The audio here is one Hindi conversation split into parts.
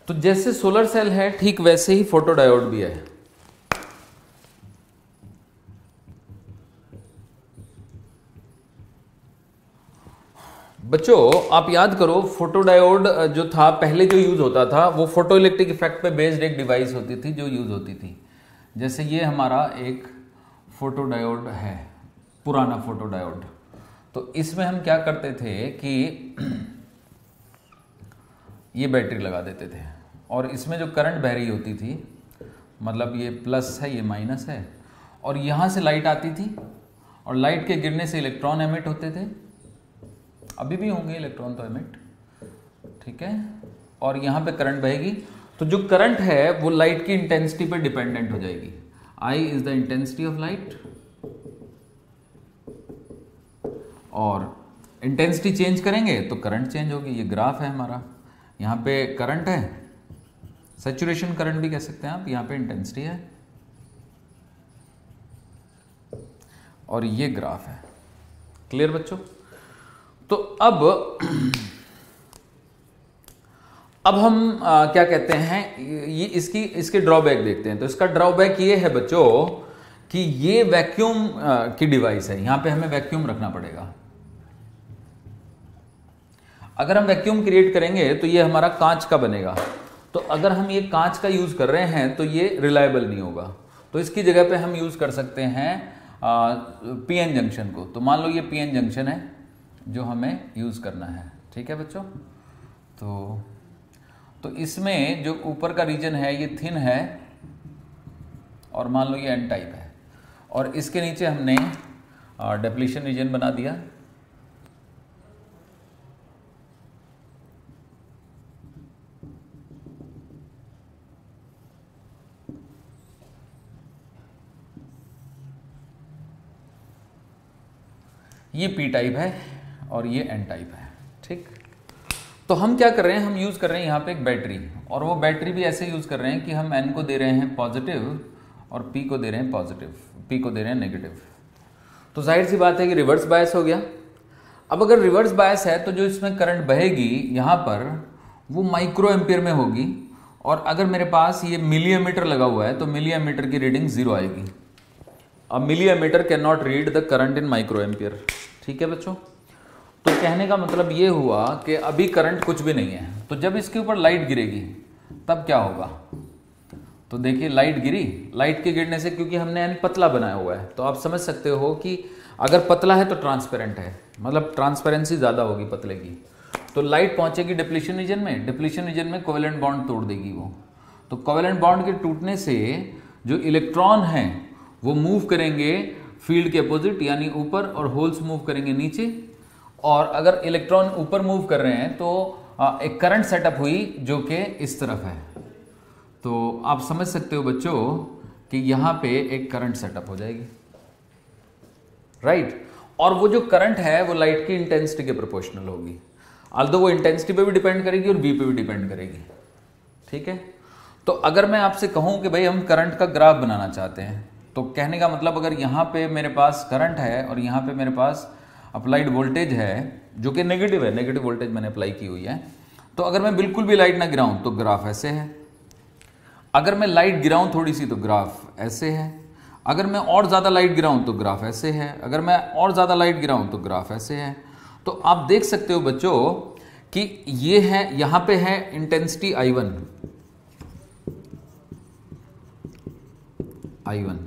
तो जैसे सोलर सेल है ठीक वैसे ही फोटोडायोड भी है। बच्चों आप याद करो, फोटोडायोड जो था पहले जो यूज होता था वो फोटोइलेक्ट्रिक इफेक्ट पे बेस्ड एक डिवाइस होती थी जो यूज होती थी। जैसे ये हमारा एक फोटोडायोड है, पुराना फोटोडायोड। तो इसमें हम क्या करते थे कि ये बैटरी लगा देते थे और इसमें जो करंट बह रही होती थी, मतलब ये प्लस है ये माइनस है, और यहाँ से लाइट आती थी और लाइट के गिरने से इलेक्ट्रॉन एमिट होते थे, अभी भी होंगे इलेक्ट्रॉन तो एमिट, ठीक है। और यहाँ पे करंट बहेगी, तो जो करंट है वो लाइट की इंटेंसिटी पे डिपेंडेंट हो जाएगी। I is the intensity of light, और इंटेंसिटी चेंज करेंगे तो करंट चेंज होगी। ये ग्राफ है हमारा, यहाँ पे करंट है, सैचुरेशन करंट भी कह सकते हैं आप, यहाँ पे इंटेंसिटी है और ये ग्राफ है। क्लियर बच्चों? तो अब हम क्या कहते हैं, ये इसके ड्रॉबैक देखते हैं। तो इसका ड्रॉबैक ये है बच्चों कि ये वैक्यूम की डिवाइस है, यहां पे हमें वैक्यूम रखना पड़ेगा। अगर हम वैक्यूम क्रिएट करेंगे तो ये हमारा कांच का बनेगा, तो अगर हम ये कांच का यूज कर रहे हैं तो ये रिलायबल नहीं होगा। तो इसकी जगह पे हम यूज कर सकते हैं पीएन जंक्शन को। तो मान लो ये पीएन जंक्शन है जो हमें यूज करना है, ठीक है बच्चों। तो इसमें जो ऊपर का रीजन है ये थिन है और मान लो ये एन टाइप है, और इसके नीचे हमने डिप्लीशन रीजन बना दिया। ये पी टाइप है और ये एन टाइप है, ठीक। तो हम क्या कर रहे हैं, हम यूज कर रहे हैं यहाँ पे एक बैटरी, और वो बैटरी भी ऐसे यूज कर रहे हैं कि हम एन को दे रहे हैं पॉजिटिव और पी को दे रहे हैं पॉजिटिव, पी को दे रहे हैं नेगेटिव। तो जाहिर सी बात है कि रिवर्स बायस हो गया। अब अगर रिवर्स बायस है तो जो इसमें करंट बहेगी यहाँ पर वो माइक्रो एम्पियर में होगी, और अगर मेरे पास ये मिली एमीटर लगा हुआ है तो मिली एमीटर की रीडिंग 0 आएगी। अब milliammeter can not read the current in microampere, ठीक है बच्चों। तो कहने का मतलब ये हुआ कि अभी करंट कुछ भी नहीं है। तो जब इसके ऊपर लाइट गिरेगी तब क्या होगा, तो देखिए लाइट गिरी, लाइट के गिरने से क्योंकि हमने एन पतला बनाया हुआ है तो आप समझ सकते हो कि अगर पतला है तो ट्रांसपेरेंट है, मतलब ट्रांसपेरेंसी ज़्यादा होगी पतले की। तो लाइट पहुंचेगी डिप्लीशन रीजन में, डिप्लीशन रीजन में कोवेलेंट बॉन्ड तोड़ देगी वो। तो कोवेलेंट बॉन्ड के टूटने से जो इलेक्ट्रॉन हैं वो मूव करेंगे फील्ड के अपोजिट, यानी ऊपर, और होल्स मूव करेंगे नीचे। और अगर इलेक्ट्रॉन ऊपर मूव कर रहे हैं तो एक करंट सेटअप हुई जो कि इस तरफ है। तो आप समझ सकते हो बच्चों कि यहां पे एक करंट सेटअप हो जाएगी, राइट। और वो जो करंट है वो लाइट की इंटेंसिटी के प्रोपोर्शनल होगी, ऑल्दो वो इंटेंसिटी पे भी डिपेंड करेगी और वी पे भी डिपेंड करेगी, ठीक है। तो अगर मैं आपसे कहूं कि भाई हम करंट का ग्राफ बनाना चाहते हैं, तो कहने का मतलब अगर यहाँ पे मेरे पास करंट है और यहाँ पे मेरे पास अप्लाइड वोल्टेज है जो कि नेगेटिव है, नेगेटिव वोल्टेज मैंने अप्लाई की हुई है, तो अगर मैं बिल्कुल भी लाइट ना गिराऊं तो ग्राफ ऐसे है। अगर मैं लाइट गिराऊं थोड़ी सी तो ग्राफ ऐसे है। अगर मैं और ज़्यादा लाइट गिराऊं तो ग्राफ ऐसे है। अगर मैं और ज़्यादा लाइट गिराऊं तो ग्राफ ऐसे है। तो आप देख सकते हो बच्चों कि ये है, यहाँ पे है इंटेंसिटी I1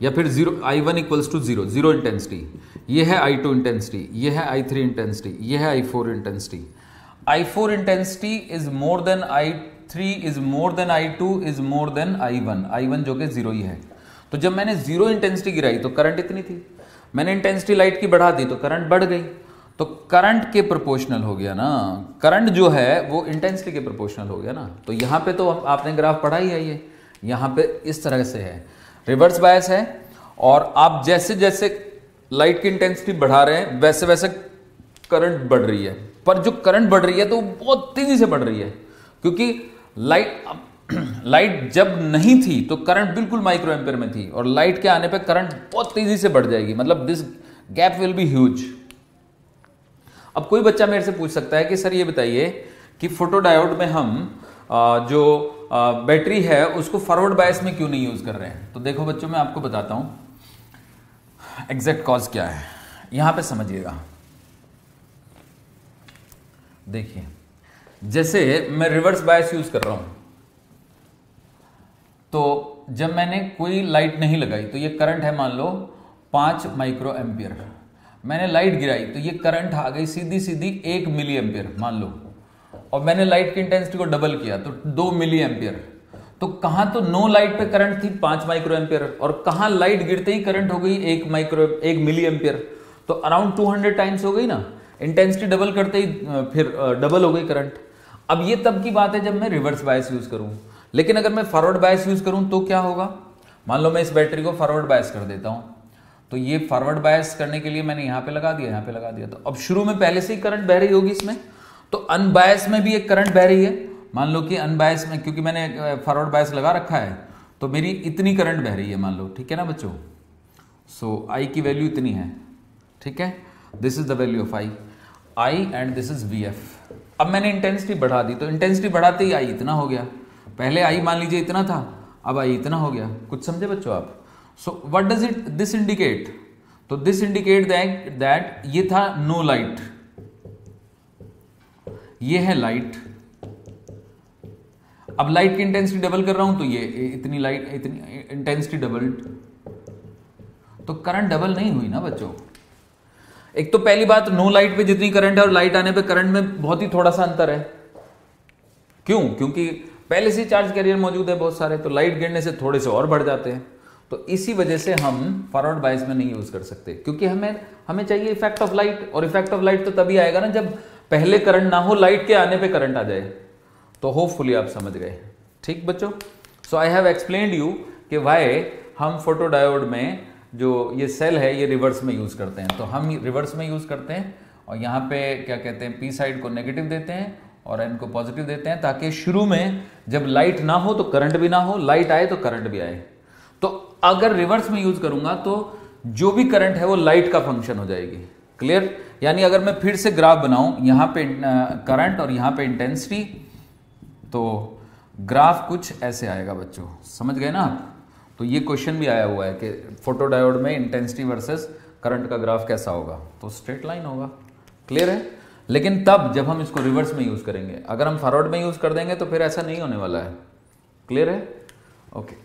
या फिर I1 इक्वल्स टू 0, 0 इंटेंसिटी। ये है I2 इंटेंसिटी, ये है I3 इंटेंसिटी, ये है I4 intensity. I4 intensity is more than I3 is more than I2 is more than I1 जो कि 0 ही है। तो जब मैंने 0 इंटेंसिटी गिराई तो करंट इतनी थी, मैंने इंटेंसिटी लाइट की बढ़ा दी तो करंट बढ़ गई। तो करंट के प्रोपोर्शनल हो गया ना, करंट जो है वो इंटेंसिटी के प्रोपोर्शनल हो गया ना। तो यहाँ पे तो आपने ग्राफ पढ़ा ही है, ये यहाँ पे इस तरह से है, रिवर्स बायस है। और आप जैसे जैसे लाइट की इंटेंसिटी बढ़ा रहे हैं वैसे वैसे करंट बढ़ रही है, पर जो करंट बढ़ रही है तो वो बहुत तेजी से बढ़ रही है, क्योंकि लाइट जब नहीं थी तो करंट बिल्कुल माइक्रो एम्पियर में थी, और लाइट के आने पे करंट बहुत तेजी से बढ़ जाएगी, मतलब this gap will be huge. अब कोई बच्चा मेरे से पूछ सकता है कि सर ये बताइए कि फोटोडायोड में हम जो बैटरी है उसको फॉरवर्ड बायस में क्यों नहीं यूज कर रहे हैं। तो देखो बच्चों, मैं आपको बताता हूं एग्जैक्ट कॉज क्या है, यहां पे समझिएगा। देखिए, जैसे मैं रिवर्स बायस यूज कर रहा हूं, तो जब मैंने कोई लाइट नहीं लगाई तो ये करंट है मान लो 5 माइक्रो एम्पियर, मैंने लाइट गिराई तो ये करंट आ गई सीधी सीधी 1 मिली एम्पियर मान लो, और मैंने लाइट की इंटेंसिटी को डबल किया तो 2 मिली एम्पियर। तो कहां तो नो लाइट पे करंट थी 5 माइक्रो एम्पियर, और कहां लाइट गिरते ही करंट हो गई 1 मिली एम्पियर, तो अराउंड 200 टाइम्स हो गई ना, इंटेंसिटी डबल करते ही फिर डबल हो गई करंट। अब ये तब की बात है जब मैं रिवर्स बायस यूज करूं, लेकिन अगर मैं फॉरवर्ड बायस यूज करूं तो क्या होगा। मान लो मैं इस बैटरी को फॉरवर्ड बायस कर देता हूं, तो ये फॉरवर्ड बायस करने के लिए मैंने यहां पे लगा दिया, यहां पे लगा दिया, तो अब शुरू में पहले से ही करंट बह रही होगी इसमें, तो अनबायस में भी एक करंट बह रही है। मान लो कि अनबायस में, क्योंकि मैंने फॉरवर्ड बायस लगा रखा है, तो मेरी इतनी करंट बह रही है मान लो, ठीक है ना बच्चों। सो आई की वैल्यू इतनी है, ठीक है, this is the value of I and this is V F. अब मैंने इंटेंसिटी बढ़ा दी, तो इंटेंसिटी बढ़ाते ही आई इतना हो गया, पहले आई मान लीजिए इतना था, अब आई इतना हो गया। कुछ समझे बच्चों आप। So what does it this indicate, तो दिस इंडिकेट दैट ये था नो लाइट, ये है लाइट। अब लाइट की इंटेंसिटी डबल कर रहा हूं तो ये इतनी लाइट, इतनी इंटेंसिटी डबल, तो करंट डबल नहीं हुई ना बच्चों। एक तो पहली बात, नो लाइट पे जितनी करंट है और लाइट आने पे करंट में बहुत ही थोड़ा सा अंतर है। क्यों? क्योंकि पहले से चार्ज कैरियर मौजूद है बहुत सारे, तो लाइट गिरने से थोड़े से और बढ़ जाते हैं। तो इसी वजह से हम फॉरवर्ड बायस में नहीं यूज कर सकते, क्योंकि हमें चाहिए इफेक्ट ऑफ लाइट, और इफेक्ट ऑफ लाइट तो तभी आएगा ना जब पहले करंट ना हो, लाइट के आने पे करंट आ जाए। तो होपफुली आप समझ गए, ठीक बच्चों। सो आई हैव एक्सप्लेन्ड यू कि व्हाई हम फोटोडायोड में जो ये सेल है ये रिवर्स में यूज करते हैं। तो हम रिवर्स में यूज करते हैं, और यहाँ पे क्या कहते हैं, पी साइड को नेगेटिव देते हैं और एन को पॉजिटिव देते हैं, ताकि शुरू में जब लाइट ना हो तो करंट भी ना हो, लाइट आए तो करंट भी आए। तो अगर रिवर्स में यूज करूंगा तो जो भी करंट है वो लाइट का फंक्शन हो जाएगी। क्लियर? यानी अगर मैं फिर से ग्राफ बनाऊं, यहां पे करंट और यहां पे इंटेंसिटी, तो ग्राफ कुछ ऐसे आएगा बच्चों, समझ गए ना आप। तो ये क्वेश्चन भी आया हुआ है कि फोटोडायोड में इंटेंसिटी वर्सेस करंट का ग्राफ कैसा होगा, तो स्ट्रेट लाइन होगा। क्लियर है? लेकिन तब जब हम इसको रिवर्स में यूज करेंगे, अगर हम फॉरवर्ड में यूज कर देंगे तो फिर ऐसा नहीं होने वाला है। क्लियर है? ओके